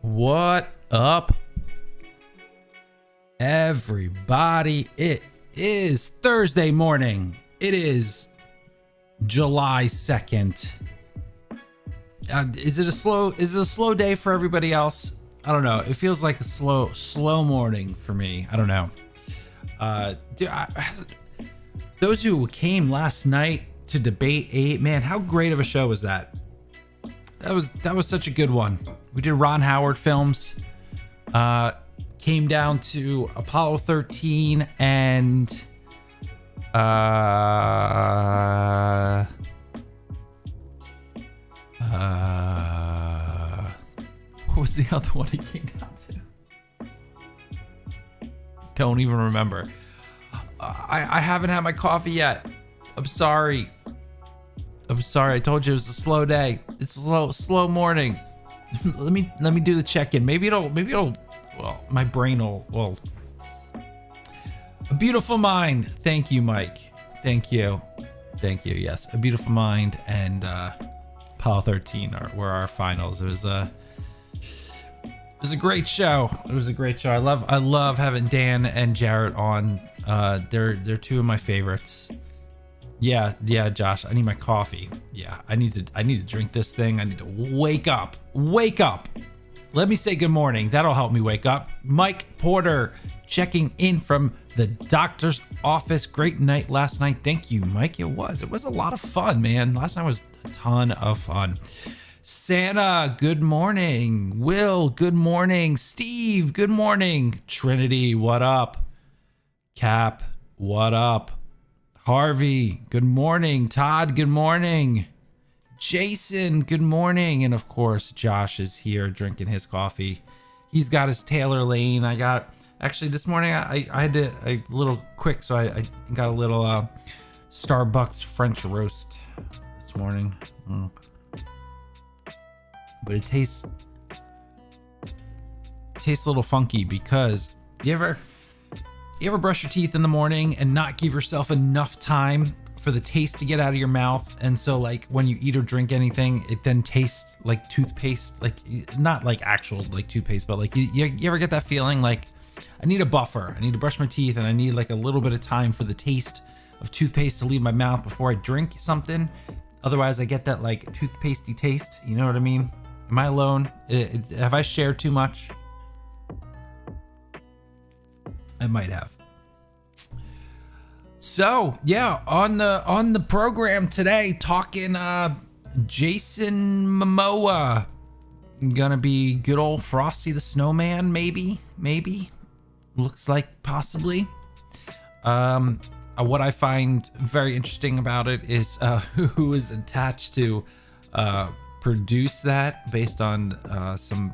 What up, everybody? It is Thursday morning. It is July 2nd. Is it a slow day for everybody else? I don't know. It feels like a slow morning for me. I don't know. Those who came last night to debate 8, man, how great of a show was that? That was such a good one. We did Ron Howard films. Came down to Apollo 13 and what was the other one it came down to? Don't even remember. I haven't had my coffee yet. I'm sorry. I told you it was a slow day. It's a slow morning. let me do the check-in. Maybe it'll well, my brain will. A Beautiful Mind. Thank you, Mike. Thank you. Yes, A Beautiful Mind and Apollo 13 were our finals. It was a great show. I love having Dan and Jarrett on. They're two of my favorites. Yeah, Josh, I need my coffee. Yeah, I need to drink this thing. I need to wake up. Let me say good morning. That'll help me wake up. Mike Porter checking in from the doctor's office. Great night last night. Thank you, Mike. It was a lot of fun, man. Last night was a ton of fun. Santa, good morning. Will, good morning. Steve, good morning. Trinity, what up? Cap, what up? Harvey, good morning. Todd, good morning. Jason, good morning. And of course, Josh is here drinking his coffee. He's got his Taylor Lane. Actually this morning I had to a little quick, so I got a little Starbucks French roast this morning. But it tastes a little funky because you ever brush your teeth in the morning and not give yourself enough time for the taste to get out of your mouth, and so like when you eat or drink anything, it then tastes like toothpaste, like not like actual like toothpaste, but like you ever get that feeling like I need a buffer, I need to brush my teeth, and I need like a little bit of time for the taste of toothpaste to leave my mouth before I drink something. Otherwise I get that like toothpastey taste, you know what I mean? Am I alone? Have I shared too much? I might have. So yeah, on the program today, talking Jason Momoa. Gonna be good old Frosty the Snowman, maybe. Looks like possibly. What I find very interesting about it is who is attached to produce that based on some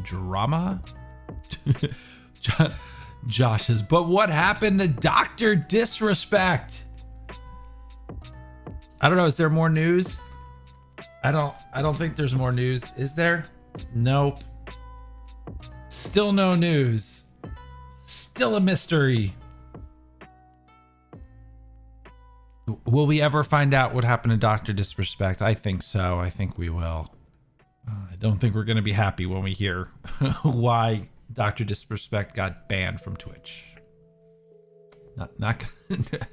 drama. Josh's, but what happened to Dr. Disrespect? I don't know. Is there more news? I don't think there's more news. Is there? Nope. Still no news. Still a mystery. Will we ever find out what happened to Dr. Disrespect? I think so. I think we will. I don't think we're going to be happy when we hear why Dr. Disrespect got banned from Twitch. Not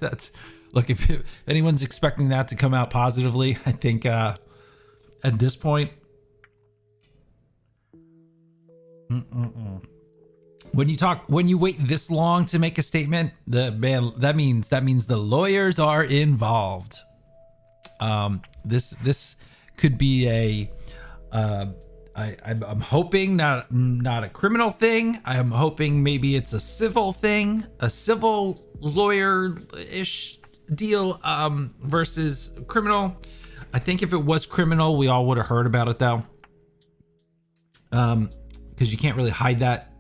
that's look, if anyone's expecting that to come out positively, I think at this point when you wait this long to make a statement, that means the lawyers are involved. This could be a I'm hoping not a criminal thing. I'm hoping maybe it's a civil thing, a civil lawyer-ish deal versus criminal. I think if it was criminal, we all would have heard about it though, because you can't really hide that.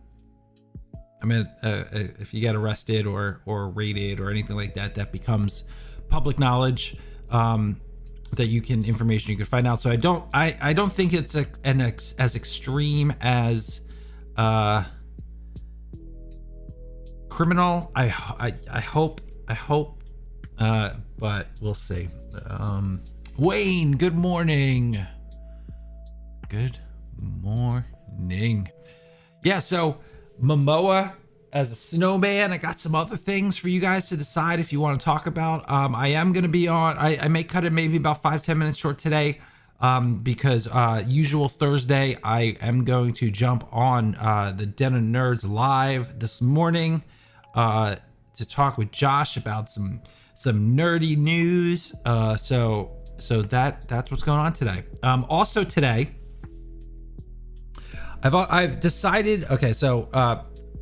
I mean, if you get arrested or raided or anything like that, that becomes public knowledge. That information you can find out. So I don't think it's as extreme as criminal. I hope, but we'll see. Wayne, good morning. Good morning. Yeah, so Momoa as a snowman. I got some other things for you guys to decide if you want to talk about. I am going to be on, I may cut it maybe about 5-10 minutes short today, because usual Thursday, I am going to jump on the Den of Nerds live this morning to talk with Josh about some nerdy news. So that's what's going on today. Also today, I've decided. Okay, so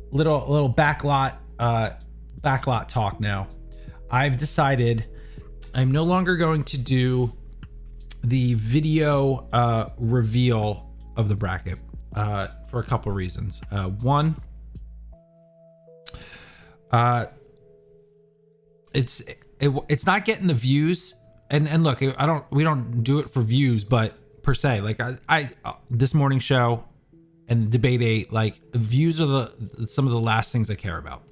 little backlot talk now. I've decided I'm no longer going to do the video reveal of the bracket for a couple of reasons. One, it's not getting the views, and look, we don't do it for views, but per se, like I this morning show and Debate 8, like views are some of the last things I care about.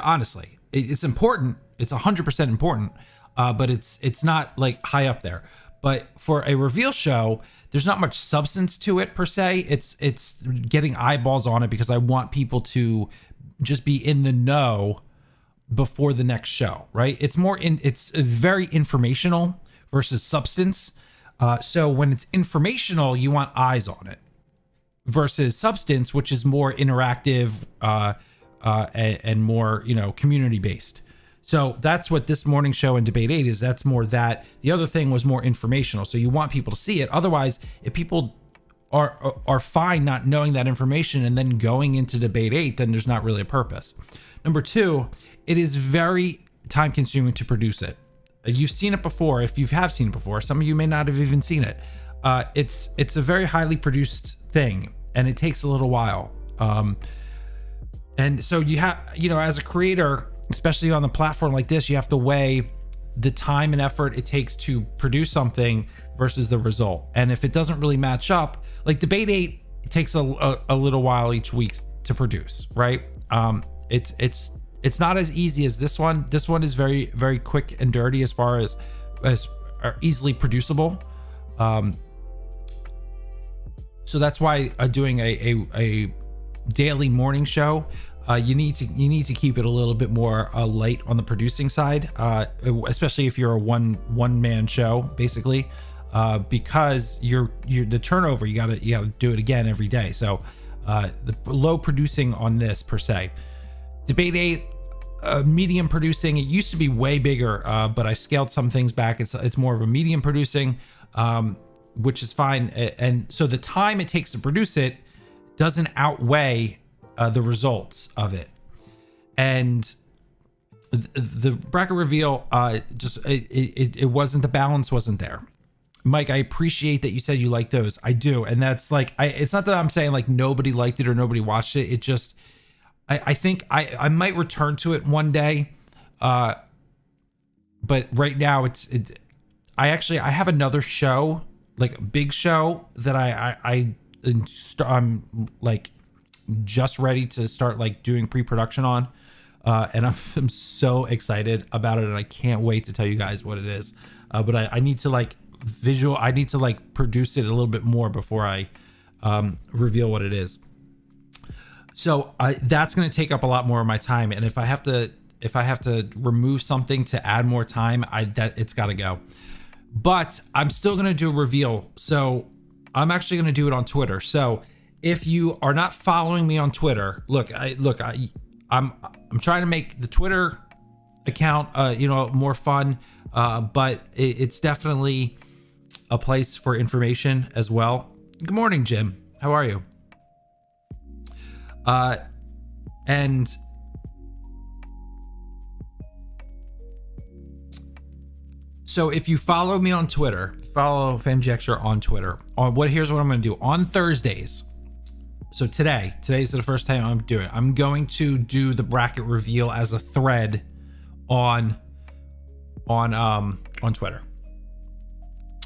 Honestly, it's important. It's 100% important, but it's not like high up there. But for a reveal show, there's not much substance to it per se. It's getting eyeballs on it because I want people to just be in the know before the next show, right? It's very informational versus substance. So when it's informational, you want eyes on it, versus substance, which is more interactive and more, community based. So that's what this morning show and Debate 8 is. That's more that. The other thing was more informational. So you want people to see it. Otherwise, if people are fine not knowing that information and then going into Debate 8, then there's not really a purpose. Number two, it is very time consuming to produce it. You've seen it before. If you have seen it before, some of you may not have even seen it. It's a very highly produced thing, and it takes a little while. And so you have, as a creator, especially on a platform like this, you have to weigh the time and effort it takes to produce something versus the result. And if it doesn't really match up, like Debate 8, it takes a little while each week to produce, right? It's not as easy as this one. This one is very, very quick and dirty as far as easily producible. So that's why doing a daily morning show, you need to keep it a little bit more light on the producing side, especially if you're a one man show, basically, because you're the turnover. You gotta do it again every day. So the low producing on this per se. Debate 8, medium producing. It used to be way bigger, but I scaled some things back. It's more of a medium producing, which is fine. And so the time it takes to produce it doesn't outweigh the results of it. And the bracket reveal, it wasn't, the balance wasn't there. Mike, I appreciate that you said you like those. I do. And that's like, it's not that I'm saying like nobody liked it or nobody watched it. It just, I think I might return to it one day. But right now I have another show, like a big show that I'm like just ready to start like doing pre-production on. And I'm so excited about it, and I can't wait to tell you guys what it is. But I need to like I need to like produce it a little bit more before I reveal what it is. So that's going to take up a lot more of my time. And if I have to remove something to add more time, it's got to go. But I'm still going to do a reveal. So I'm actually going to do it on Twitter. So if you are not following me on Twitter, I'm trying to make the Twitter account, more fun. But it's definitely a place for information as well. Good morning, Jim. How are you? And so if you follow me on Twitter, follow Fanjexture on Twitter. Here's what I'm going to do on Thursdays. So today's the first time I'm doing it. I'm going to do the bracket reveal as a thread on Twitter.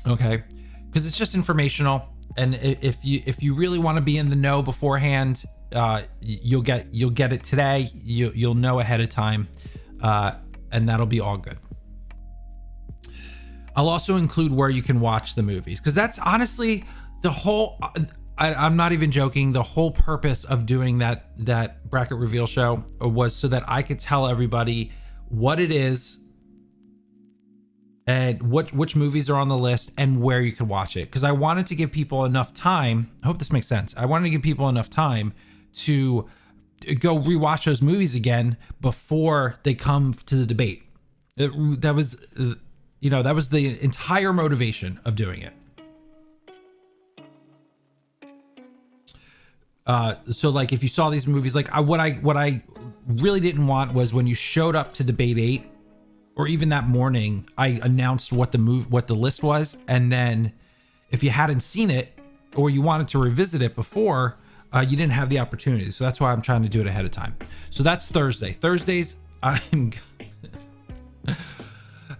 Okay, because it's just informational, and if you really want to be in the know beforehand, you'll get it today. You'll know ahead of time, and that'll be all good. I'll also include where you can watch the movies, because that's honestly The whole, I'm not even joking. The whole purpose of doing that bracket reveal show was so that I could tell everybody what it is and which movies are on the list and where you can watch it. Because I wanted to give people enough time. I hope this makes sense. I wanted to give people enough time to go rewatch those movies again before they come to the debate. That was the entire motivation of doing it. So like if you saw these movies, like what I really didn't want was when you showed up to debate 8 or even that morning, I announced what the list was. And then if you hadn't seen it or you wanted to revisit it before, you didn't have the opportunity. So that's why I'm trying to do it ahead of time. So that's Thursday. Thursdays, I'm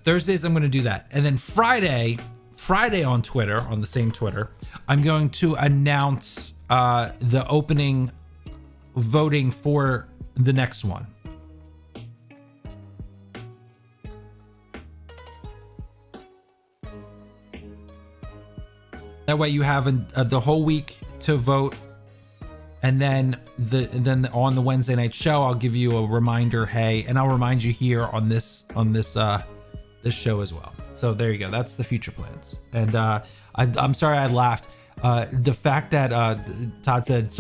going to do that. And then Friday on Twitter, on the same Twitter, I'm going to announce the opening voting for the next one. That way you have the whole week to vote, and then on the Wednesday night show, I'll give you a reminder. Hey, and I'll remind you here on this show as well. So there you go. That's the future plans. And I'm sorry I laughed. The fact that Todd said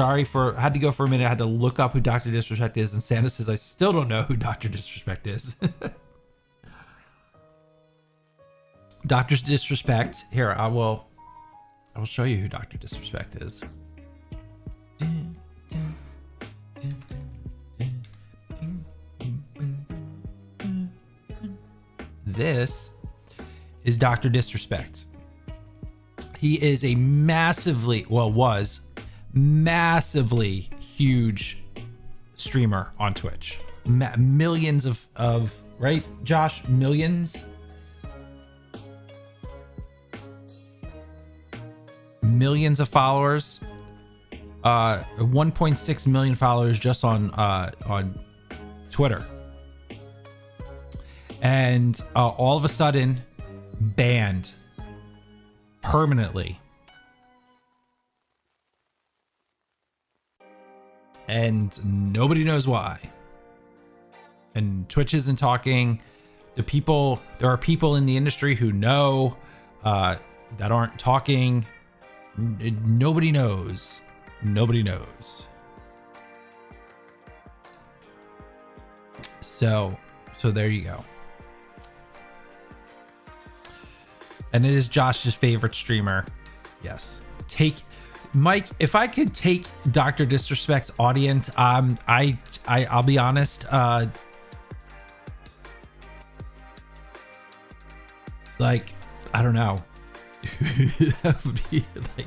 had to go for a minute. I had to look up who Dr. Disrespect is, and Santa says I still don't know who Dr. Disrespect is. Dr. Disrespect. Here, I will show you who Dr. Disrespect is. This is Dr. Disrespect. He is a was massively huge streamer on Twitch. Millions of right, Josh? Millions of followers. 1.6 million followers just on Twitter. And all of a sudden banned permanently. And nobody knows why. And Twitch isn't talking. There are people in the industry who know that aren't talking. Nobody knows. Nobody knows. So there you go. And it is Josh's favorite streamer. Yes. Mike, if I could take Dr. Disrespect's audience, I'll be honest, like, I don't know. That would be like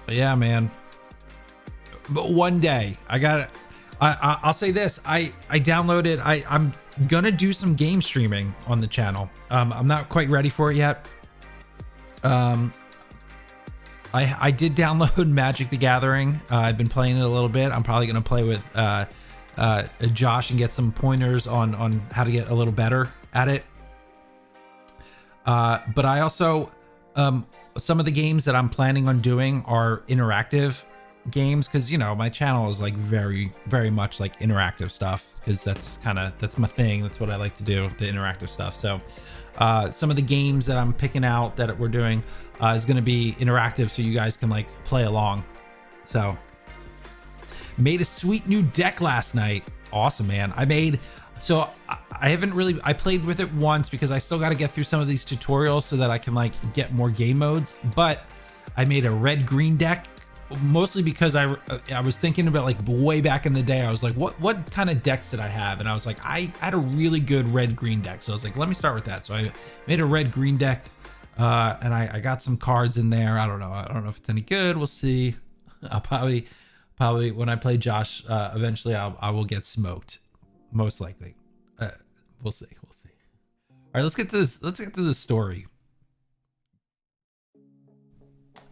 yeah, man. But one day I'll say this. I downloaded, I'm gonna do some game streaming on the channel. I'm not quite ready for it yet. I did download Magic the Gathering. I've been playing it a little bit. I'm probably gonna play with Josh and get some pointers on how to get a little better at it. But I also, some of the games that I'm planning on doing are interactive games, because my channel is like very, very much like interactive stuff, because that's my thing. That's what I like to do, the interactive stuff. So some of the games that I'm picking out that we're doing is going to be interactive, so you guys can like play along. So made a sweet new deck last night. Awesome, man. I played with it once because I still got to get through some of these tutorials so that I can like get more game modes, but I made a red-green deck, mostly because I was thinking about, like, way back in the day, I was like, what kind of decks did I have? And I was like, I had a really good red-green deck. So I was like, let me start with that. So I made a red-green deck, and I got some cards in there. I don't know if it's any good. We'll see. I'll probably when I play Josh, eventually I will get smoked, most likely. We'll see. All right, let's get to this story.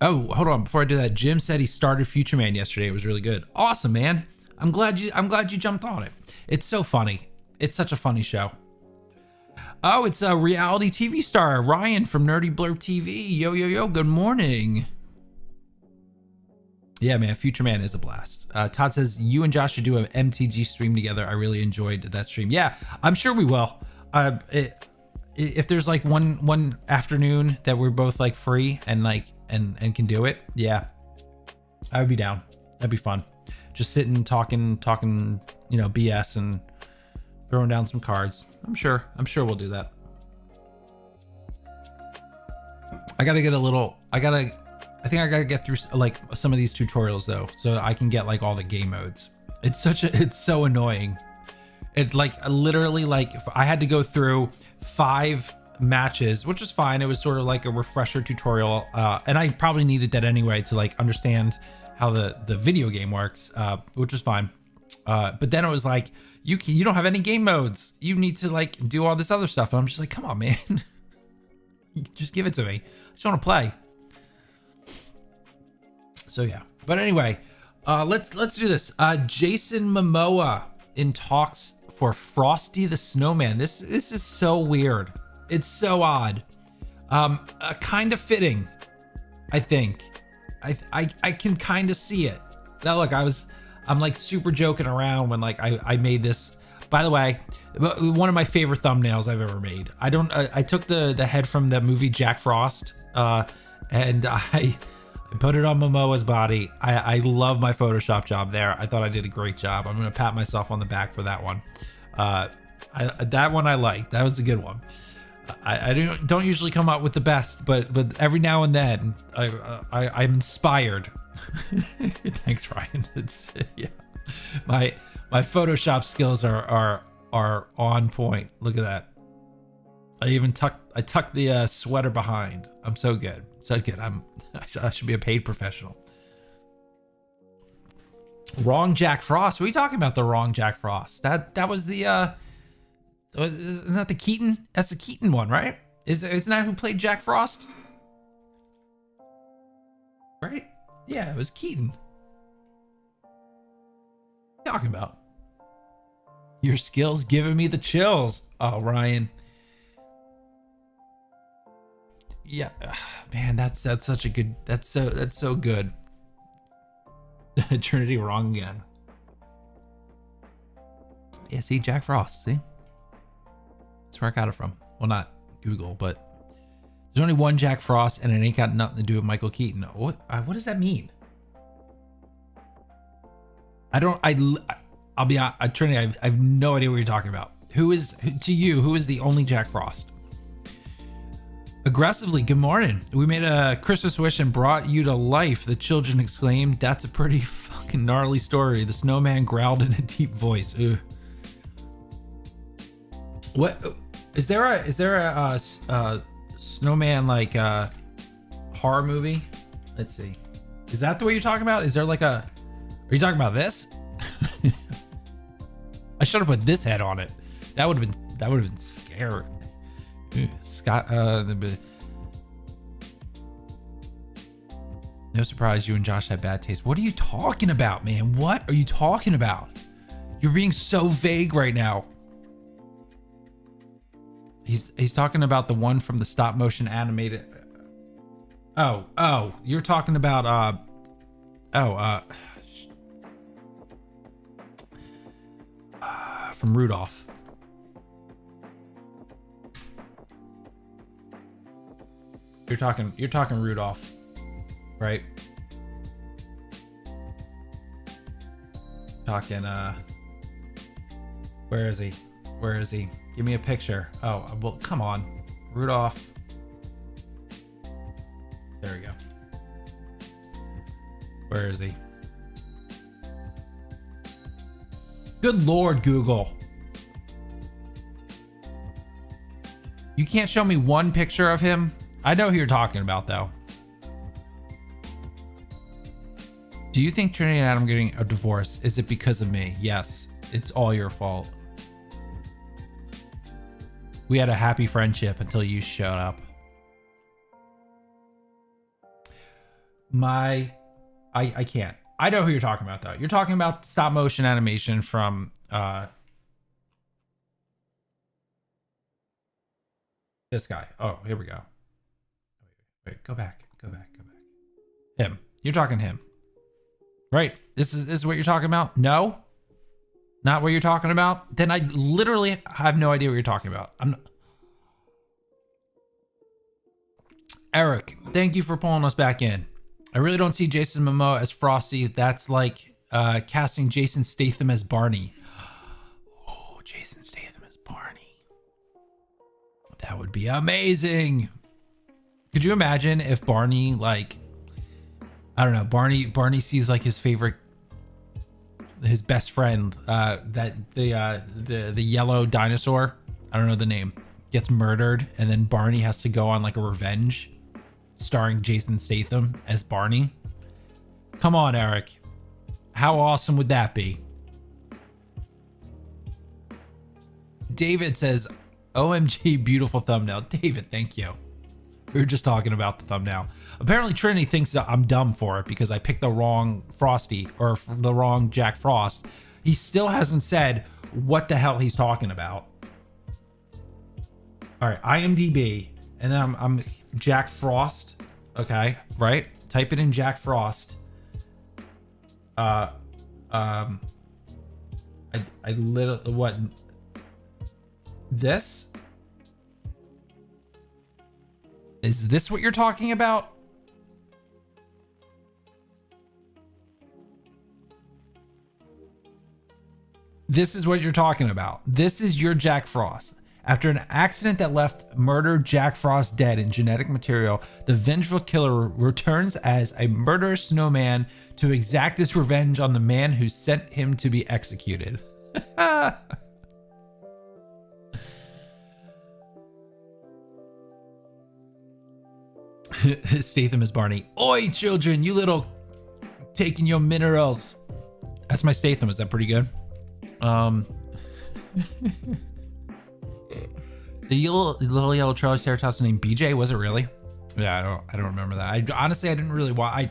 Oh, hold on. Before I do that, Jim said he started Future Man yesterday. It was really good. Awesome, man. I'm glad you jumped on it. It's so funny. It's such a funny show. Oh, it's a reality TV star, Ryan from Nerdy Blurb TV. Yo, yo, yo, good morning. Yeah, man, Future Man is a blast. Todd says, you and Josh should do an MTG stream together. I really enjoyed that stream. Yeah, I'm sure we will. If there's like one afternoon that we're both like free and like and can do it, yeah, I would be down. That'd be fun. Just sitting, talking, you know, BS and throwing down some cards. I'm sure we'll do that. I think I gotta get through like some of these tutorials though, so I can get like all the game modes. It's so annoying. It's like literally like if I had to go through 5 matches, which was fine. It was sort of like a refresher tutorial, and I probably needed that anyway to like understand how the video game works, which was fine. But then it was like you don't have any game modes. You need to like do all this other stuff, and I'm just like, come on, man, just give it to me. I just want to play. So yeah, but anyway, let's do this. Jason Momoa in talks for Frosty the Snowman. This is so weird. It's so odd. Kind of fitting, I think. I can kind of see it. Now look, I'm like super joking around when like I made this. By the way, one of my favorite thumbnails I've ever made. I took the head from the movie Jack Frost, and I put it on Momoa's body. I love my Photoshop job there. I thought I did a great job. I'm gonna pat myself on the back for that one. That one I liked. That was a good one. I don't usually come up with the best, but every now and then I'm inspired. Thanks, Ryan. It's yeah. My Photoshop skills are on point. Look at that. I tucked the sweater behind. I'm so good. So good. I should be a paid professional. Wrong Jack Frost. What are you talking about? The wrong Jack Frost. That was the isn't that the Keaton? That's the Keaton one, right? Isn't that who played Jack Frost? Right? Yeah, it was Keaton. What are you talking about? Your skills giving me the chills. Oh, Ryan. Yeah, man, that's such a good. That's so good. Trinity wrong again. Yeah, see, Jack Frost. See, that's where I got it from. Well, not Google, but there's only one Jack Frost, and it ain't got nothing to do with Michael Keaton. What does that mean? I'll be honest, Trinity. I have no idea what you're talking about. Who is the only Jack Frost? Aggressively, good morning. We made a Christmas wish and brought you to life. The children exclaimed, "That's a pretty fucking gnarly story." The snowman growled in a deep voice. Ugh. What is there a snowman like horror movie? Let's see. Is that the way you're talking about? Is there like are you talking about this? I should have put this head on it. That would have been scary. Scott, no surprise you and Josh had bad taste. What are you talking about, man? What are you talking about? You're being so vague right now. He's talking about the one from the stop motion animated. Oh, you're talking about from Rudolph. You're talking Rudolph, right? Talking where is he? Give me a picture. Oh, well, come on. Rudolph. There we go. Where is he? Good Lord, Google. You can't show me one picture of him? I know who you're talking about, though. Do you think Trinity and Adam are getting a divorce? Is it because of me? Yes, it's all your fault. We had a happy friendship until you showed up. I can't. I know who you're talking about, though. You're talking about stop motion animation from This guy. Oh, here we go. Wait, go back. Him. You're talking him. Right? This is what you're talking about? No? Not what you're talking about? Then I literally have no idea what you're talking about. Eric, thank you for pulling us back in. I really don't see Jason Momoa as Frosty. That's like casting Jason Statham as Barney. Oh, Jason Statham as Barney. That would be amazing. Could you imagine if Barney, like, I don't know, Barney sees like his best friend, that the yellow dinosaur, I don't know the name, gets murdered, and then Barney has to go on like a revenge, starring Jason Statham as Barney. Come on, Eric. How awesome would that be? David says, OMG, beautiful thumbnail. David, thank you. We were just talking about the thumbnail. Apparently Trinity thinks that I'm dumb for it because I picked the wrong Frosty or the wrong Jack Frost. He still hasn't said what the hell he's talking about. All right, IMDb, and then I'm Jack Frost. Okay, right? Type it in Jack Frost. I literally, what? This? Is this what you're talking about? This is what you're talking about. This is your Jack Frost. After an accident that left murdered Jack Frost dead in genetic material, the vengeful killer returns as a murderous snowman to exact his revenge on the man who sent him to be executed. Statham is Barney. Oi, children, you little taking your minerals. That's my Statham. Is that pretty good? The little yellow Triceratops named BJ, was it really? Yeah, I don't remember that. I didn't really watch.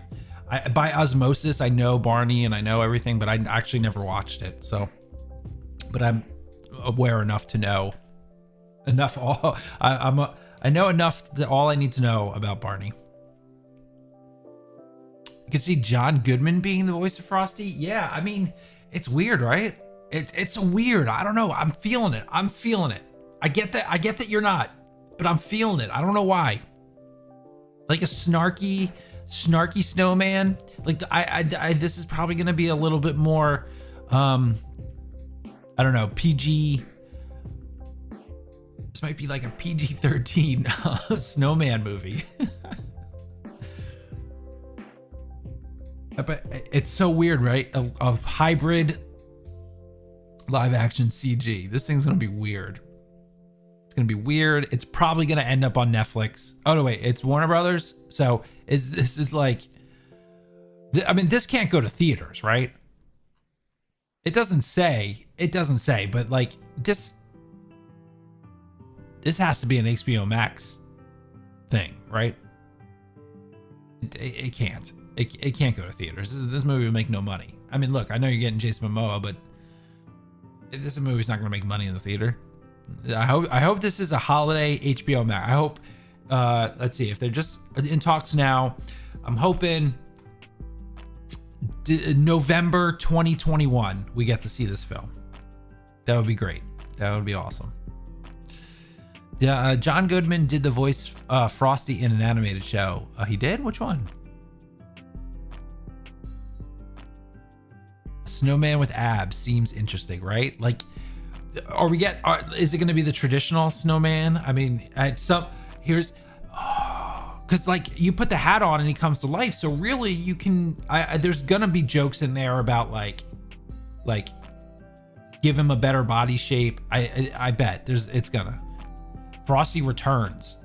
I by osmosis I know Barney and I know everything, but I actually never watched it. So, but I'm aware enough to know enough. I know enough that all I need to know about Barney. You can see John Goodman being the voice of Frosty. Yeah, I mean, it's weird, right? It's weird. I don't know. I'm feeling it. I get that you're not, but I'm feeling it. I don't know why. Like a snarky snowman. Like this is probably gonna be a little bit more, I don't know, PG. This might be like a PG-13 snowman movie. But it's so weird, right? A hybrid live action CG. This thing's gonna be weird. It's gonna be weird. It's probably gonna end up on Netflix. Oh no, wait, it's Warner Brothers. So this is like, I mean, this can't go to theaters, right? It doesn't say, but like this has to be an HBO Max thing, right? It can't. It can't go to theaters. This movie will make no money. I mean, look, I know you're getting Jason Momoa, but this movie's not going to make money in the theater. I hope this is a holiday HBO Max. I hope. Let's see if they're just in talks now. I'm hoping November 2021 we get to see this film. That would be great. That would be awesome. John Goodman did the voice Frosty in an animated show. He did? Which one? Snowman with abs seems interesting, right? Like, is it going to be the traditional snowman? I mean, because like you put the hat on and he comes to life. So really you can, there's going to be jokes in there about like give him a better body shape. I bet it's gonna. Frosty returns.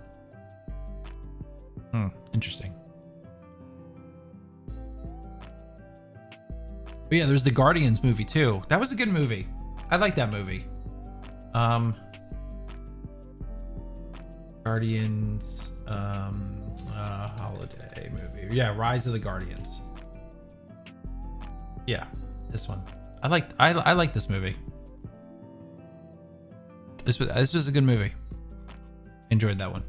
Interesting. But yeah, there's the Guardians movie too. That was a good movie. I like that movie. Guardians holiday movie. Yeah, Rise of the Guardians. Yeah, this one. I like this movie. This was a good movie. Enjoyed that one.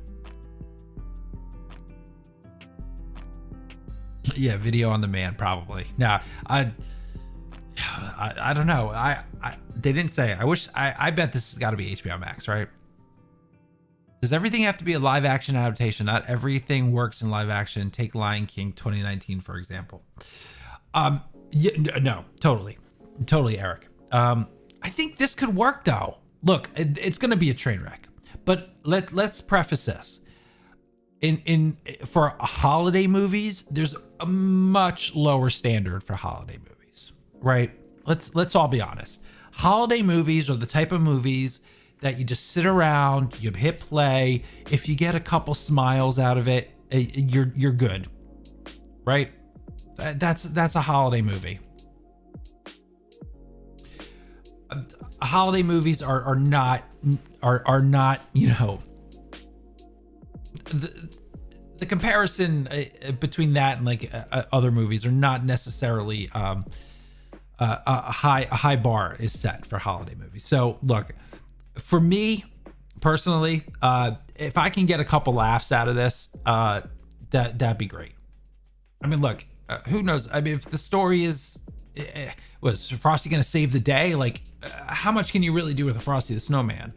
Yeah, Video on Demand probably. Nah, I don't know. They didn't say. I bet this has got to be HBO Max, right? Does everything have to be a live action adaptation? Not everything works in live action. Take Lion King 2019 for example. Yeah, no, totally, Eric. I think this could work though. Look, it's going to be a train wreck, but let's preface this. For holiday movies, there's a much lower standard for holiday movies, right? Let's all be honest. Holiday movies are the type of movies that you just sit around, you hit play. If you get a couple smiles out of it, you're good, right? That's a holiday movie. Holiday movies are not, you know, the comparison between that and like other movies are not necessarily a high bar is set for holiday movies. So look, for me personally, if I can get a couple laughs out of this, that'd be great. I mean, look, who knows? I mean, if the story is, was Frosty gonna save the day? Like, how much can you really do with a Frosty the Snowman?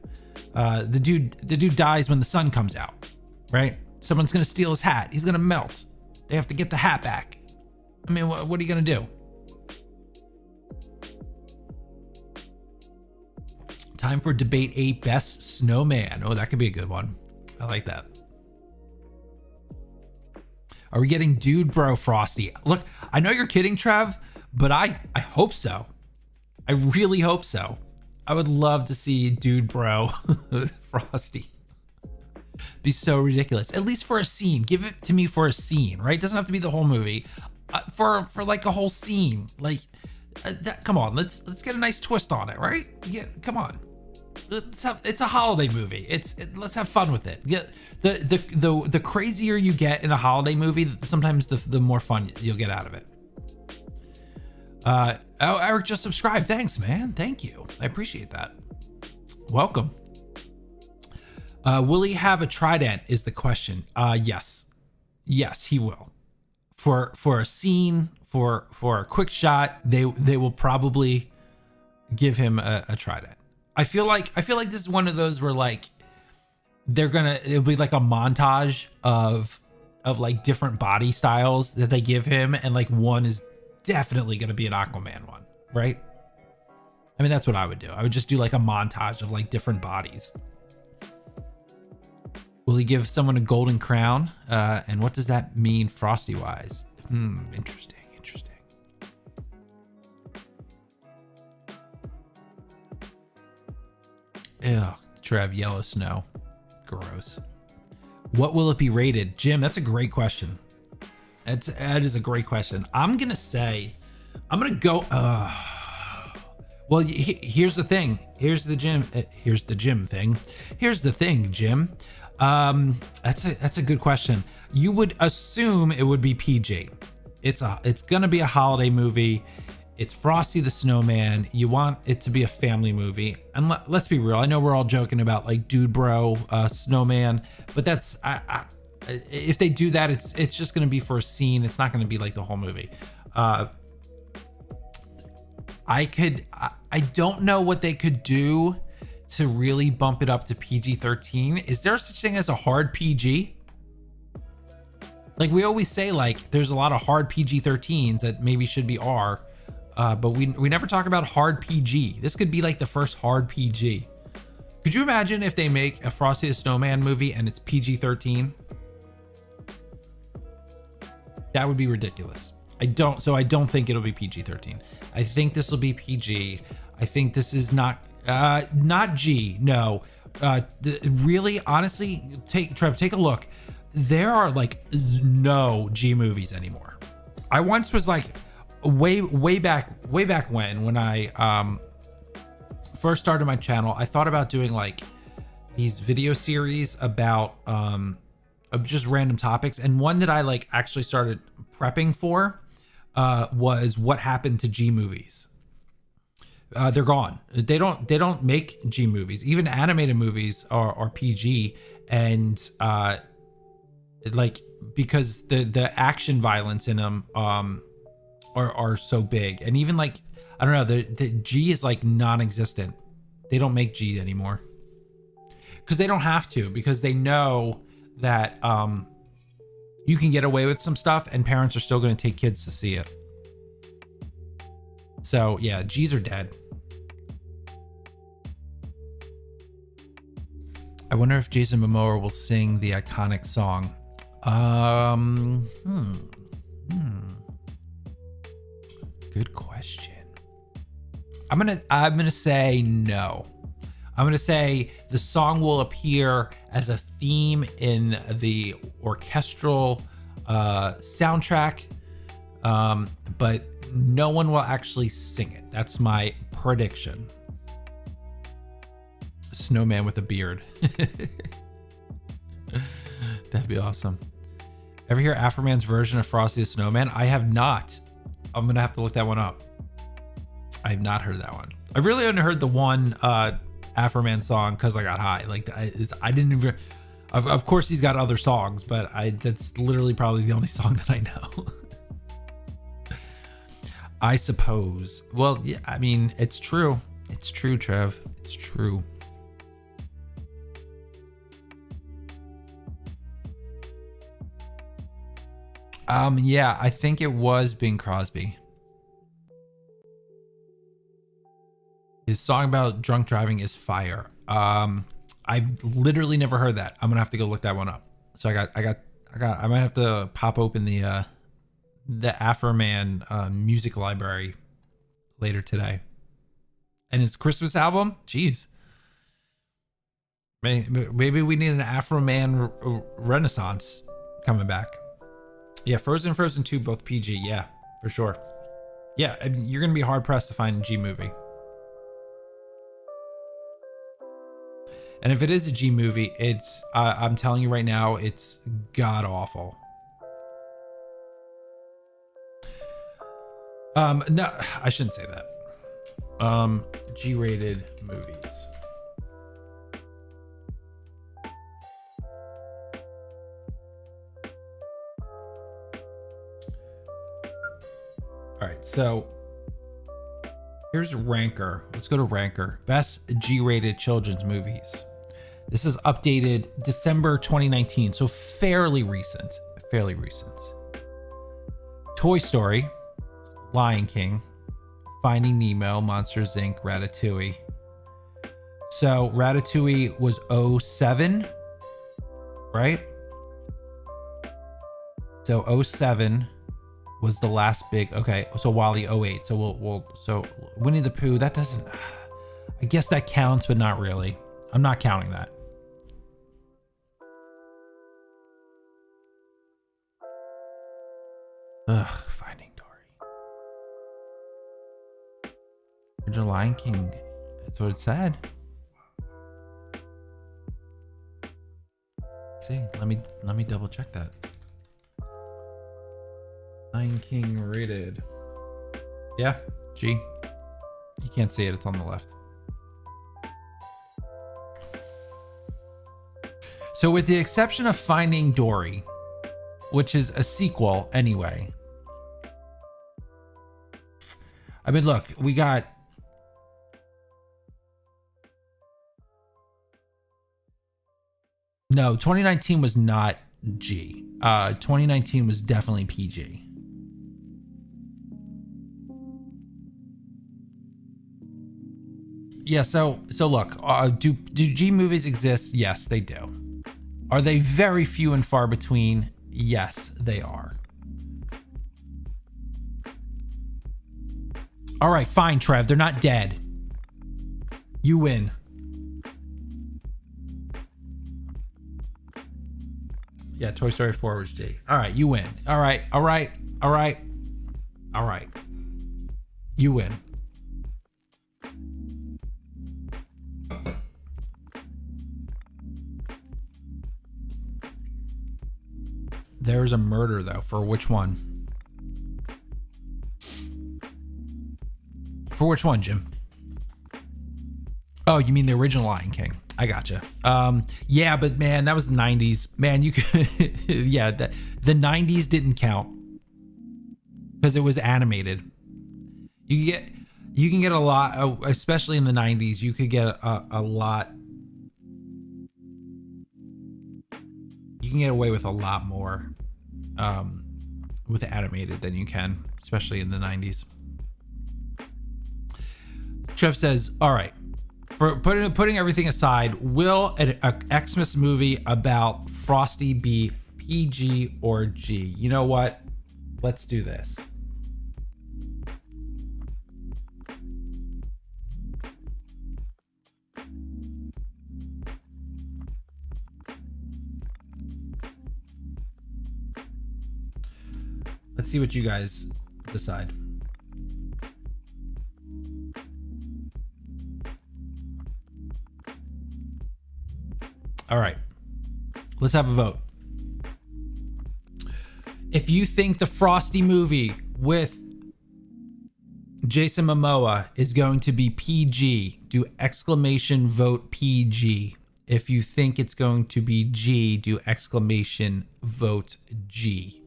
The dude dies when the sun comes out, right? Someone's gonna steal his hat. He's gonna melt. They have to get the hat back. I mean, what are you gonna do? Time for debate a best snowman. Oh, that could be a good one. I like that. Are we getting Dude Bro Frosty? Look, I know you're kidding, Trev, but I hope so. I really hope so. I would love to see Dude Bro Frosty. Be so ridiculous. At least for a scene. Give it to me for a scene, right? It doesn't have to be the whole movie. For like a whole scene. Like that. Come on, let's get a nice twist on it, right? Yeah, come on. It's a holiday movie. Let's have fun with it. Get the crazier you get in a holiday movie, sometimes the more fun you'll get out of it. Oh, Eric just subscribed. Thanks, man. Thank you. I appreciate that. Welcome. Will he have a trident is the question. Yes, he will. For a scene, for a quick shot, they will probably give him a trident. I feel like this is one of those where like it'll be like a montage of like different body styles that they give him, and like one is definitely gonna be an Aquaman one, right? I mean, that's what I would do. I would just do like a montage of like different bodies. Will he give someone a golden crown? And what does that mean Frosty wise? Interesting. Ugh, Trev, yellow snow. Gross. What will it be rated? Jim, that's a great question. That is a great question. I'm going to go, well, here's the thing. Here's the Jim thing. Here's the thing, Jim. That's a good question. You would assume it would be PG. It's going to be a holiday movie. It's Frosty the Snowman. You want it to be a family movie. And let's be real. I know we're all joking about like Dude Bro Snowman, but that's if they do that, it's just going to be for a scene. It's not going to be like the whole movie. I don't know what they could do to really bump it up to PG-13. Is there such thing as a hard PG? Like we always say, like there's a lot of hard PG-13s that maybe should be R. But we never talk about hard PG. This could be like the first hard PG. Could you imagine if they make a Frosty the Snowman movie and it's PG-13? That would be ridiculous. I don't think it'll be PG-13. I think this will be PG. I think this is not G. No. Really, honestly, Trev, take a look. There are like no G movies anymore. I once was like, way back when I first started my channel, I thought about doing like these video series about of just random topics, and one that I like actually started prepping for was what happened to G movies. They're gone. They don't make G movies. Even animated movies are PG, and like, because the action violence in them are so big, and even like, I don't know, the G is like non-existent. They don't make G anymore because they don't have to, because they know that you can get away with some stuff and parents are still going to take kids to see it. So yeah, G's are dead. I wonder if Jason Momoa will sing the iconic song. Good question. I'm gonna say no. I'm gonna say the song will appear as a theme in the orchestral soundtrack, but no one will actually sing it. That's my prediction. Snowman with a beard. That'd be awesome. Ever hear Afroman's version of Frosty the Snowman? I have not. I'm gonna have to look that one up. I have not heard that one. I really only heard the one Afroman song "Cause I Got High." Like, I didn't even. Of course, he's got other songs, but that's literally probably the only song that I know. I suppose. Well, yeah. I mean, it's true. It's true, Trev. It's true. Yeah, I think it was Bing Crosby. His song about drunk driving is fire. I've literally never heard that. I'm gonna have to go look that one up. So I might have to pop open the Afroman music library later today. And his Christmas album, jeez. Maybe we need an Afroman renaissance coming back. Yeah, Frozen and Frozen 2, both PG. Yeah, for sure. Yeah, I mean, you're going to be hard pressed to find a G movie. And if it is a G movie, it's, I'm telling you right now, it's god awful. No, I shouldn't say that. G-rated movies. All right, so here's Ranker. Let's go to Ranker. Best G-rated children's movies. This is updated December 2019, so fairly recent. Fairly recent. Toy Story, Lion King, Finding Nemo, Monsters Inc., Ratatouille. So Ratatouille was 07, right? So 07 was the last big. Okay, so WALL-E 08. So so Winnie the Pooh, that doesn't, I guess that counts, but not really. I'm not counting that. Finding Dory. Original Lion King. That's what it said. Let's see, let me double check that. Lion King rated. Yeah, G. You can't see it, it's on the left. So with the exception of Finding Dory, which is a sequel anyway. I mean, look, we got no, 2019 was not G. 2019 was definitely PG. Yeah, so look, do G movies exist? Yes, they do. Are they very few and far between? Yes, they are. All right, fine, Trev. They're not dead. You win. Yeah, Toy Story 4 was G. All right, you win. All right. You win. There's a murder, though. For which one? For which one, Jim? Oh, you mean the original Lion King? I gotcha. Yeah, but man, that was the 90s. Man, you could, yeah, the 90s didn't count because it was animated. You can get a lot, especially in the 90s. You could get a lot. You can get away with a lot more with animated than you can, especially in the 90s. Trev says, all right, for putting everything aside, will an Xmas movie about Frosty be PG or G? You know what? Let's do this. Let's see what you guys decide. All right, let's have a vote. If you think the Frosty movie with Jason Momoa is going to be PG, do exclamation vote PG. If you think it's going to be G, do exclamation vote G.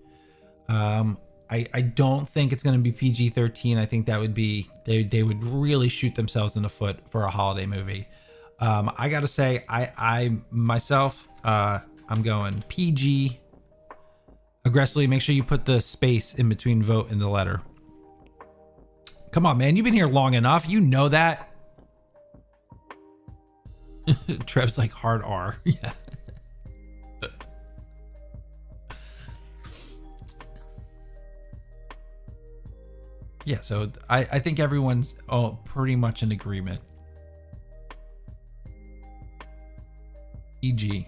I don't think it's going to be PG-13. I think that would be, they would really shoot themselves in the foot for a holiday movie. I gotta say, I myself, I'm going PG. Aggressively, make sure you put the space in between vote and the letter. Come on, man, you've been here long enough. You know that. Trev's like hard R. Yeah. Yeah, so I think everyone's pretty much in agreement. PG.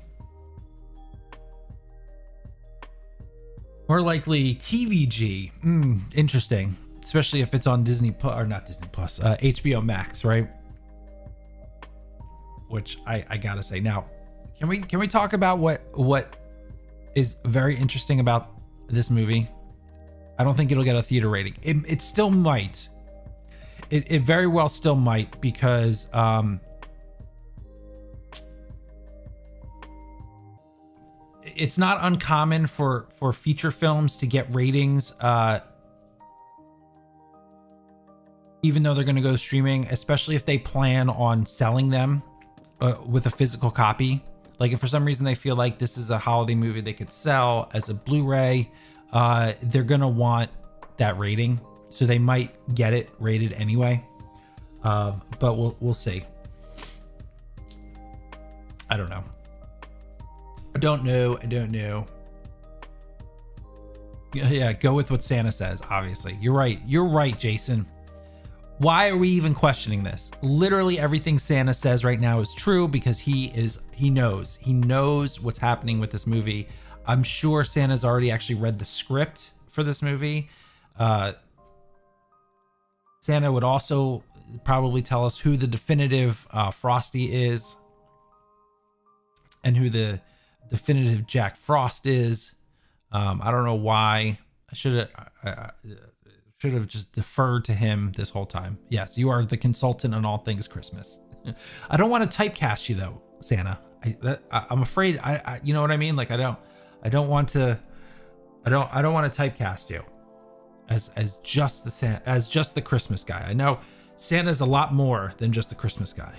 More likely TVG. Interesting. Especially if it's on Disney Plus, or not Disney Plus, HBO Max, right? Which I gotta say. Now, can we talk about what is very interesting about this movie? I don't think it'll get a theater rating. It still might. It very well still might, because it's not uncommon for feature films to get ratings, even though they're going to go streaming, especially if they plan on selling them with a physical copy. Like if for some reason they feel like this is a holiday movie they could sell as a Blu-ray, they're going to want that rating. So they might get it rated anyway. But we'll see. I don't know. I don't know. Yeah, go with what Santa says, obviously. You're right, Jason. Why are we even questioning this? Literally everything Santa says right now is true, because he knows what's happening with this movie. I'm sure Santa's already actually read the script for this movie. Santa would also probably tell us who the definitive Frosty is, and who the definitive Jack Frost is. I don't know why. I should have just deferred to him this whole time. Yes, you are the consultant on all things Christmas. I don't want to typecast you though, Santa. I'm afraid. I you know what I mean? Like I don't want to typecast you as just the Christmas guy. I know Santa's a lot more than just the Christmas guy.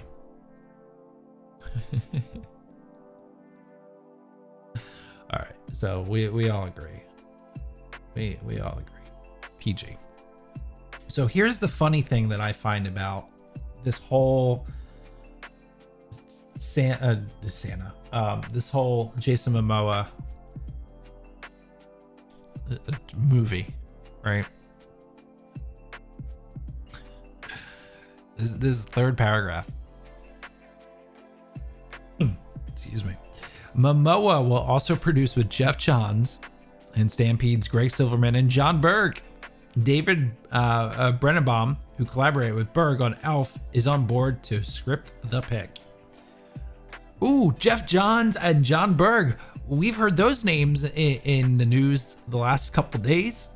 All right, so we all agree. We all agree. PG. So here's the funny thing that I find about this whole this whole Jason Momoa movie, right? This is the third paragraph. Excuse me. Momoa will also produce with Jeff Johns and Stampede's Greg Silverman and John Berg. David Brennenbaum, who collaborated with Berg on Elf, is on board to script the pick. Ooh, Jeff Johns and John Berg. We've heard those names in the news the last couple days.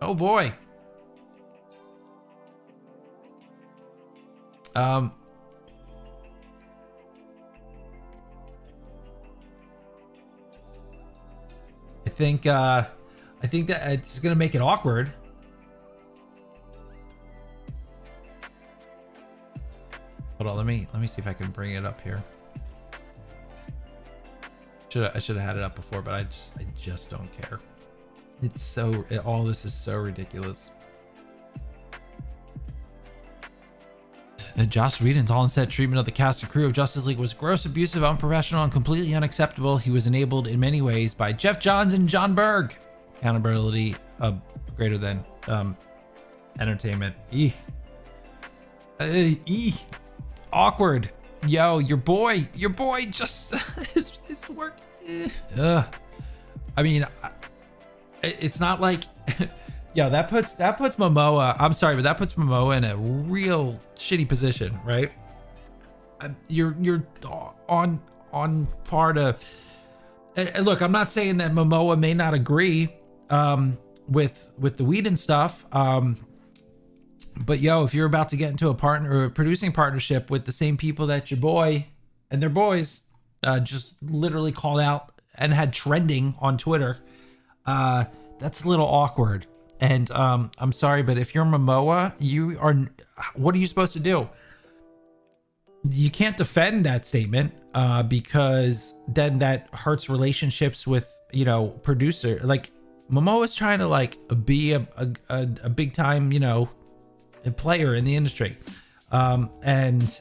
Oh boy. I think that it's gonna make it awkward. Hold on, let me see if I can bring it up here. I should have had it up before, but I just don't care. It's so, all this is so ridiculous. Joss Whedon's all-in-set treatment of the cast and crew of Justice League was gross, abusive, unprofessional, and completely unacceptable. He was enabled in many ways by Jeff Johns and John Berg. Accountability greater than entertainment. Awkward. Yo, your boy just his work. I mean, it's not like yo, that puts Momoa, I'm sorry, but that puts Momoa in a real shitty position, right? You're on par to, and look, I'm not saying that Momoa may not agree with the Whedon stuff, but yo, if you're about to get into a partner or a producing partnership with the same people that your boy and their boys just literally called out and had trending on Twitter, that's a little awkward. And I'm sorry, but if you're Momoa, what are you supposed to do? You can't defend that statement because then that hurts relationships with, producer. Like, Momoa's trying to like be a big time, a player in the industry. And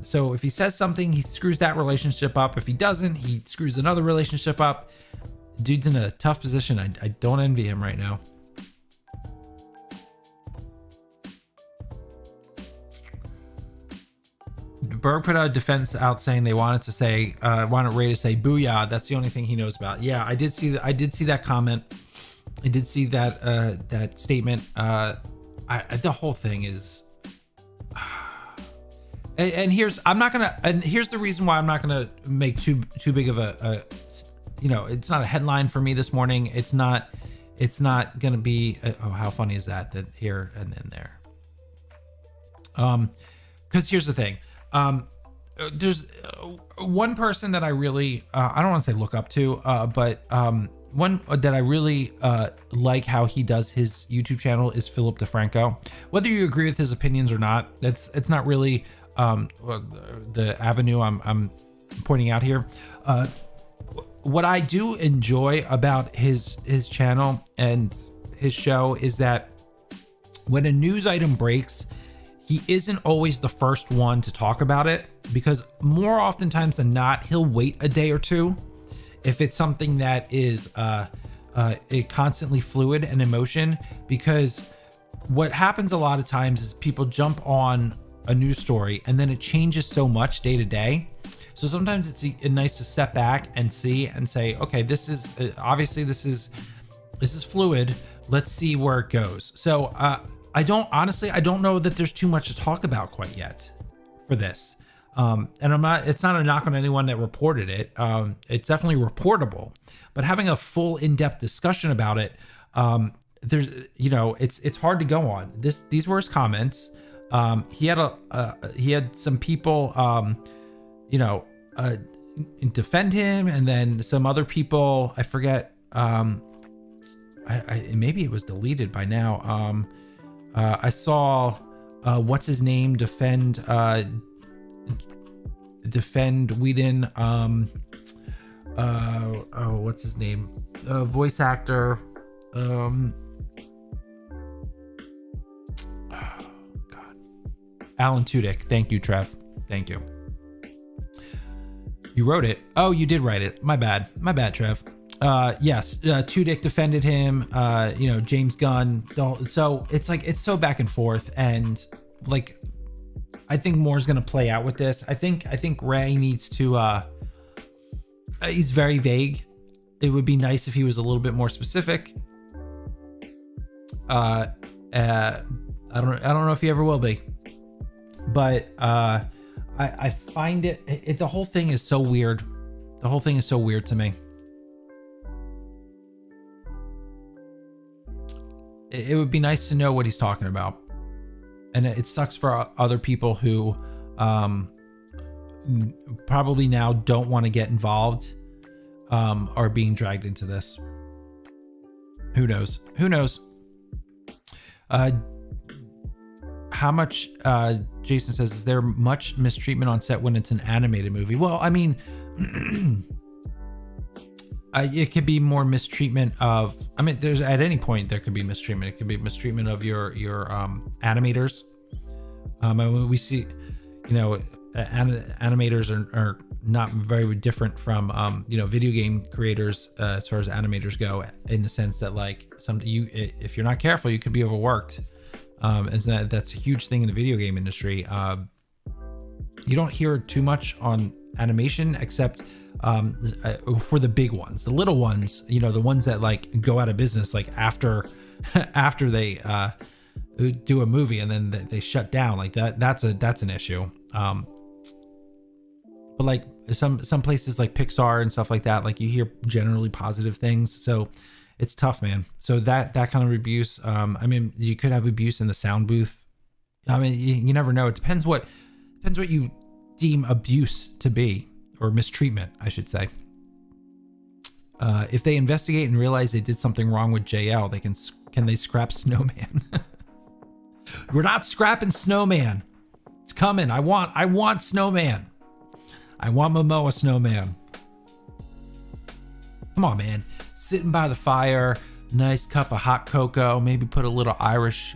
so if he says something, he screws that relationship up. If he doesn't, he screws another relationship up. Dude's in a tough position. I don't envy him right now. Berg put out a defense out saying they wanted Ray to say booyah. That's the only thing he knows about. Yeah, I did see that comment. I did see that statement. The whole thing is, and here's the reason why I'm not gonna make too big of a it's not a headline for me this morning. It's not gonna be how funny is that here and then there. Because here's the thing. There's one person that I really I don't want to say look up to, but one that I really like how he does his YouTube channel is Philip DeFranco. Whether you agree with his opinions or not, it's not really the avenue I'm pointing out here. What I do enjoy about his channel and his show is that when a news item breaks, he isn't always the first one to talk about it, because more oftentimes than not, he'll wait a day or two if it's something that is constantly fluid and in motion. Because what happens a lot of times is people jump on a news story and then it changes so much day to day. So sometimes it's nice to step back and see and say, okay, this is obviously this is fluid. Let's see where it goes. So I don't know that there's too much to talk about quite yet for this. And it's not a knock on anyone that reported it. It's definitely reportable, but having a full in-depth discussion about it, there's, it's hard to go on. These were his comments. He had some people, defend him, and then some other people, I forget, maybe it was deleted by now. I saw what's his name defend Whedon. What's his name? Voice actor. God. Alan Tudyk. Thank you, Trev. Thank you. You wrote it. Oh, you did write it. My bad, Trev. Yes, Tudyk defended him, James Gunn. So it's like, it's so back and forth. And like, I think more is going to play out with this. I think Ray needs to, he's very vague. It would be nice if he was a little bit more specific. I don't know if he ever will be, but, I find it, the whole thing is so weird. The whole thing is so weird to me. it would be nice to know what he's talking about. And it sucks for other people who probably now don't want to get involved, are being dragged into this. Who knows? How much, Jason says, is there much mistreatment on set when it's an animated movie? Well, I mean, it could be more mistreatment of, I mean, there's, at any point there could be mistreatment. It could be mistreatment of your animators. And we see, you know, animators are not very different from, you know, video game creators, as far as animators go, in the sense that, like, if you're not careful, you could be overworked. And that's a huge thing in the video game industry. You don't hear too much on animation, except for the big ones. The little ones, you know, the ones that like go out of business, like after they do a movie and then they shut down, like that's an issue. But like some places like Pixar and stuff like that, like you hear generally positive things. So it's tough, man. So that kind of abuse, I mean, you could have abuse in the sound booth. I mean, you never know. It depends what you deem abuse to be, or mistreatment, I should say. If they investigate and realize they did something wrong with JL, can they scrap Snowman? We're not scrapping Snowman. It's coming. I want Snowman. I want Momoa Snowman. Come on, man. Sitting by the fire, nice cup of hot cocoa, maybe put a little Irish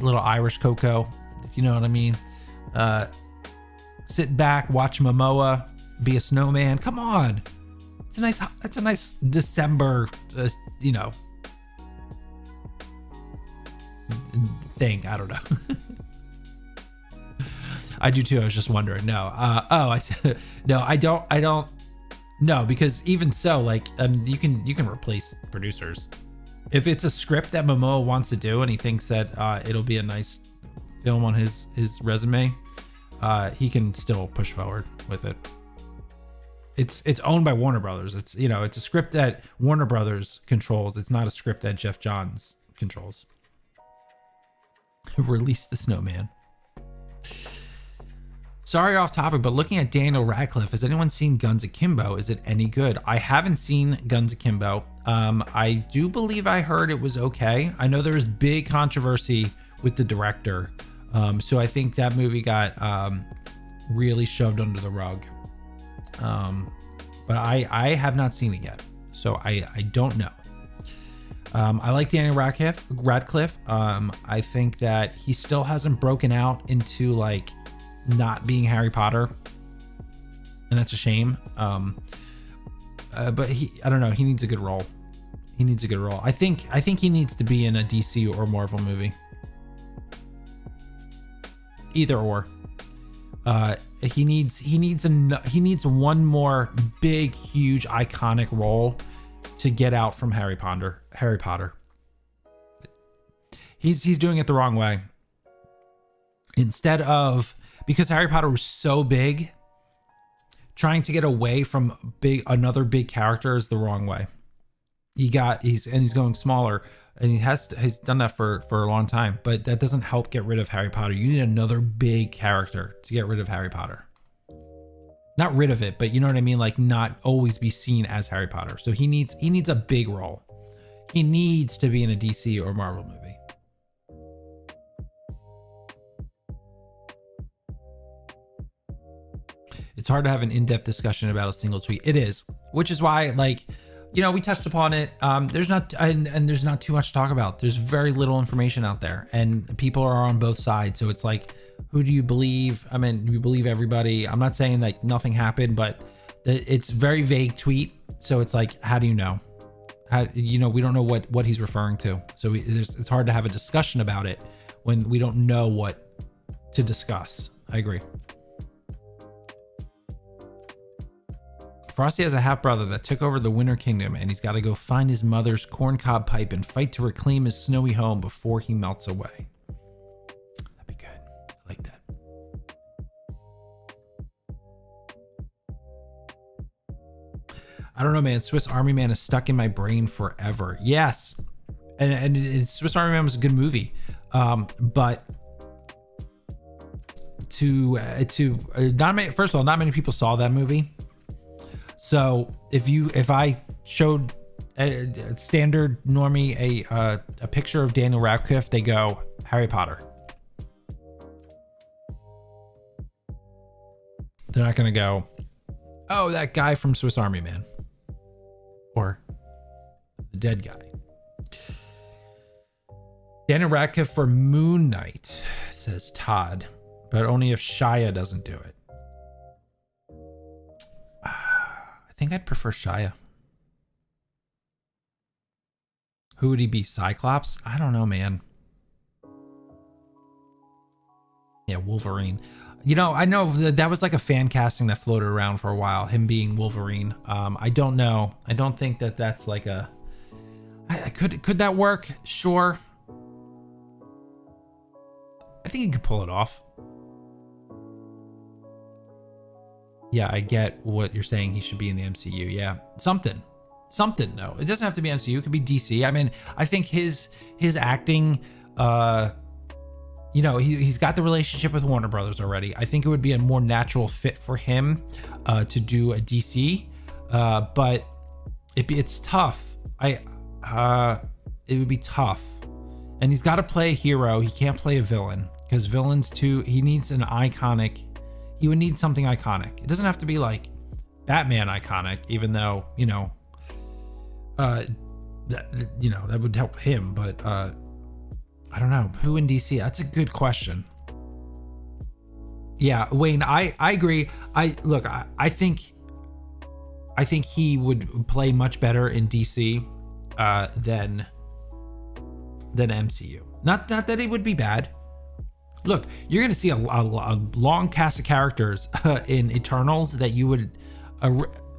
cocoa, if you know what I mean. Sit back, watch Momoa be a snowman. Come on. That's a nice December, you know, thing. I don't know. I do too. I was just wondering. No. I said no. I don't. No, because even so, like, you can replace producers. If it's a script that Momoa wants to do and he thinks that it'll be a nice film on his resume, he can still push forward with it. It's owned by Warner Brothers. It's, you know, it's a script that Warner Brothers controls. It's not a script that Jeff Johns controls. Release the Snowman. Sorry, off topic, but looking at Daniel Radcliffe, has anyone seen Guns Akimbo? Is it any good? I haven't seen Guns Akimbo. I do believe I heard it was okay. I know there was big controversy with the director. So I think that movie got really shoved under the rug. But I have not seen it yet, so I don't know. I like Daniel Radcliffe. I think that he still hasn't broken out into like not being Harry Potter, and that's a shame. But I don't know. He needs a good role. I think he needs to be in a DC or Marvel movie. Either or. He needs one more big, huge, iconic role to get out from Harry Potter. He's doing it the wrong way. Instead of, because Harry Potter was so big, trying to get away from another big character is the wrong way. He's going smaller, and he's done that for a long time, but that doesn't help get rid of Harry Potter. You need another big character to get rid of Harry Potter. Not rid of it, but you know what I mean? Like, not always be seen as Harry Potter. So he needs a big role. He needs to be in a DC or Marvel movie. It's hard to have an in-depth discussion about a single tweet. It is, which is why, like, you know, we touched upon it. There's not too much to talk about. There's very little information out there, and people are on both sides. So it's like, who do you believe? I mean, do you believe everybody? I'm not saying like nothing happened, but it's very vague tweet. So it's like, how do you know? We don't know what he's referring to. So it's hard to have a discussion about it when we don't know what to discuss. I agree. Frosty has a half brother that took over the Winter Kingdom, and he's got to go find his mother's corncob pipe and fight to reclaim his snowy home before he melts away. That'd be good. I like that. I don't know, man. Swiss Army Man is stuck in my brain forever. Yes. and Swiss Army Man was a good movie, but not many, first of all, not many people saw that movie. So if I showed a standard normie a picture of Daniel Radcliffe, they go Harry Potter. They're not gonna go, oh, that guy from Swiss Army Man, or the dead guy. Daniel Radcliffe for Moon Knight, says Todd, but only if Shia doesn't do it. I think I'd prefer Shia. Who would he be? Cyclops? I don't know, man. Yeah, Wolverine. You know, I know that was like a fan casting that floated around for a while, him being Wolverine. I don't know. I don't think that that's like a... Could that work? Sure. I think he could pull it off. Yeah, I get what you're saying. He should be in the MCU. Yeah, something. No, it doesn't have to be MCU. It could be DC. I mean, I think his acting, you know, he's got the relationship with Warner Brothers already. I think it would be a more natural fit for him to do a DC, but it's tough. It would be tough, and he's got to play a hero. He can't play a villain, because villains too. He needs an iconic. He would need something iconic. It doesn't have to be like Batman iconic, even though, you know, that would help him. But I don't know who in DC. That's a good question. Yeah, Wayne, I agree. I think he would play much better in DC than MCU. Not that it would be bad. Look, you're going to see a long cast of characters in Eternals that you would,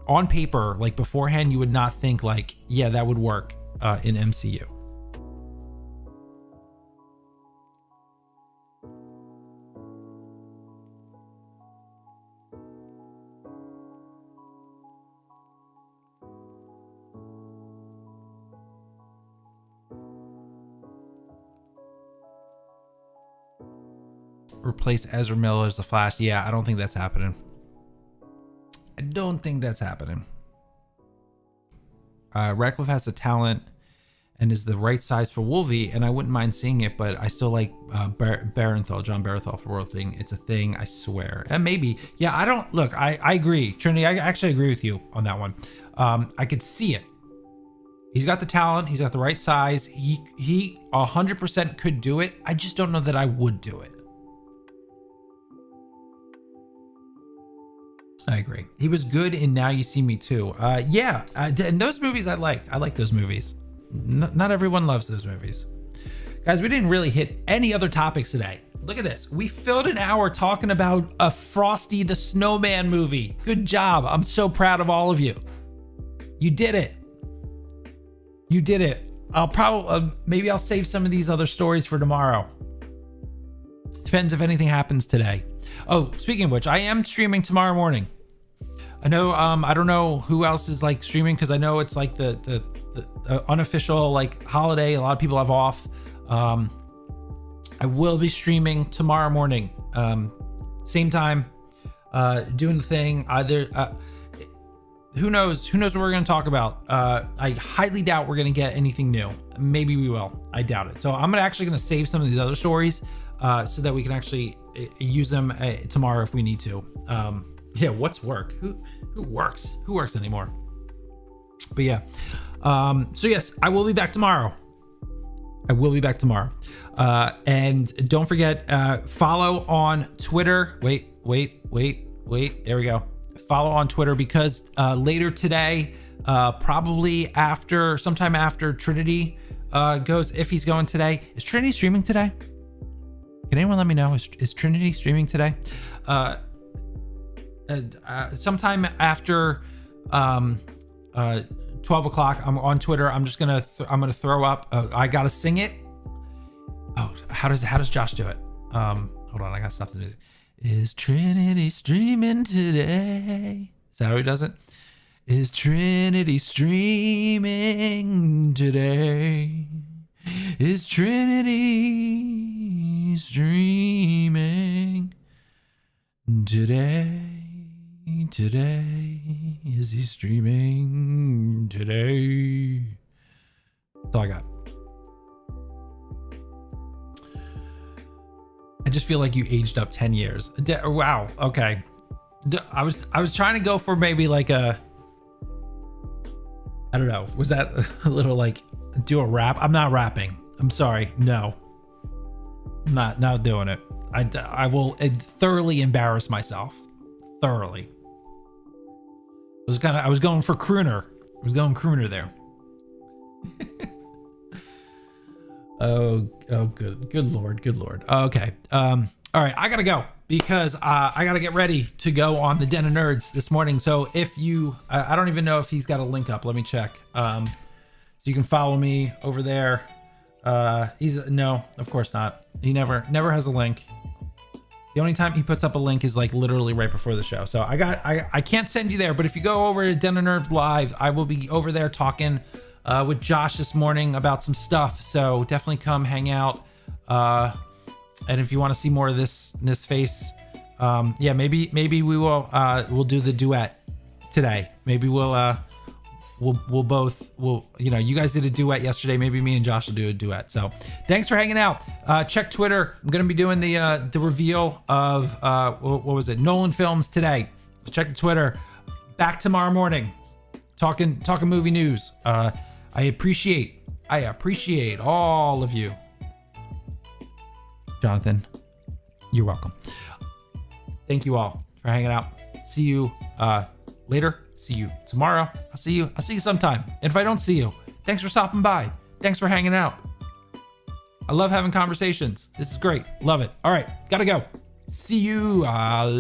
on paper, like beforehand, you would not think like, yeah, that would work in MCU. Replace Ezra Miller as the Flash. Yeah, I don't think that's happening. Radcliffe has the talent and is the right size for Wolvie, and I wouldn't mind seeing it, but I still like John Barenthal for World Thing. It's a thing, I swear. And maybe, yeah, I agree. Trinity, I actually agree with you on that one. I could see it. He's got the talent. He's got the right size. He 100% could do it. I just don't know that I would do it. I agree. He was good in Now You See Me Too. And those movies I like those movies. Not everyone loves those movies. Guys, we didn't really hit any other topics today. Look at this. We filled an hour talking about a Frosty the Snowman movie. Good job. I'm so proud of all of you. You did it. I'll probably, maybe I'll save some of these other stories for tomorrow. Depends if anything happens today. Oh, speaking of which, I am streaming tomorrow morning. I know, I don't know who else is like streaming, because I know it's like the unofficial like holiday. A lot of people have off. I will be streaming tomorrow morning, same time, doing the thing. Who knows what we're going to talk about. I highly doubt we're going to get anything new. Maybe we will. I doubt it. So I'm actually going to save some of these other stories so that we can actually use them tomorrow if we need to. Yeah, what's work? Who works? Who works anymore? But yeah. So yes, I will be back tomorrow. And don't forget, follow on Twitter. Wait. There we go. Follow on Twitter, because later today, probably sometime after Trinity goes, if he's going today. Is Trinity streaming today? Can anyone let me know? Is Trinity streaming today? Sometime after 12 o'clock, I'm on Twitter. I'm just gonna throw up. I gotta sing it. Oh, how does Josh do it? Hold on, I gotta stop the music. Is Trinity streaming today? Is that how he does it? Is Trinity streaming today? Is Trinity streaming today? Today is he streaming today? That's all I got. I just feel like you aged up 10 years. Wow. Okay. I was trying to go for maybe like a, I don't know. Was that a little like do a rap? I'm not rapping. I'm sorry. No. I'm not doing it. I will thoroughly embarrass myself. Thoroughly. I was going for crooner. I was going crooner there. Oh, good lord. Okay. All right, I gotta go because I gotta get ready to go on the Den of Nerds this morning. So if you, I don't even know if he's got a link up. Let me check. So you can follow me over there. No, of course not. He never has a link. The only time he puts up a link is like literally right before the show. So I can't send you there, but if you go over to Den of Nerds Live, I will be over there talking with Josh this morning about some stuff. So definitely come hang out. And if you want to see more of this face, yeah, maybe we will we'll do the duet today. Maybe we'll both, you guys did a duet yesterday. Maybe me and Josh will do a duet. So thanks for hanging out. Check Twitter. I'm going to be doing the reveal of, what was it? Nolan films today. Check the Twitter. Back tomorrow morning. Talking movie news. I appreciate all of you. Jonathan, you're welcome. Thank you all for hanging out. See you later. See you tomorrow. I'll see you sometime. And if I don't see you, thanks for stopping by. Thanks for hanging out. I love having conversations. This is great. Love it. All right, gotta go. See you later.